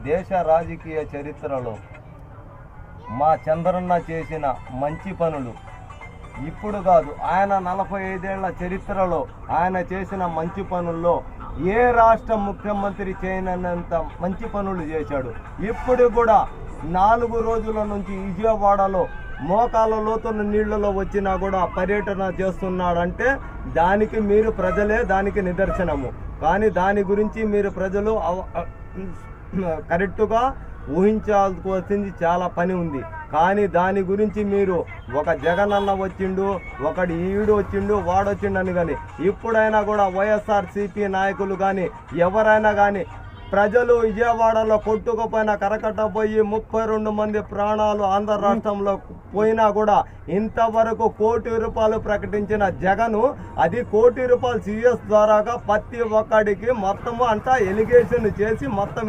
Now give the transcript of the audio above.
దేశ రాజకీయ చరిత్రలో మా చంద్రన్న చేసిన మంచి పనులు ఇప్పుడు కాదు, ఆయన 45 ఏళ్ల చరిత్రలో ఆయన చేసిన మంచి పనుల్లో ఏ రాష్ట్ర ముఖ్యమంత్రి చేయనంత మంచి పనులు చేశాడు. ఇప్పుడు కూడా 4 రోజుల నుంచి విజయవాడలో మోకాల లోతున్న నీళ్లలో వచ్చినా కూడా పర్యటన చేస్తున్నాడంటే దానికి మీరు ప్రజలే దానికి నిదర్శనము. కానీ దాని గురించి మీరు ప్రజలు కరెక్టుగా ఊహించాల్సి చాలా పని ఉంది. కానీ దాని గురించి మీరు ఒక జగనన్న వచ్చిండు, ఒకడు ఈడు వచ్చిండు, వాడొచ్చిండని కానీ ఇప్పుడైనా కూడా వైఎస్ఆర్సీపీ నాయకులు కానీ ఎవరైనా కానీ ప్రజలు విజయవాడలో కొట్టుకుపోయినా కరకట్టపోయి 32 మంది ప్రాణాలు ఆంధ్ర రాష్ట్రంలో పోయినా కూడా ఇంతవరకు ₹1 కోటి ప్రకటించిన జగను అది ₹1 కోటి సీఎస్ ద్వారాగా ప్రతి ఒక్కడికి మొత్తము అంతా ఎలిగేషన్ చేసి మొత్తం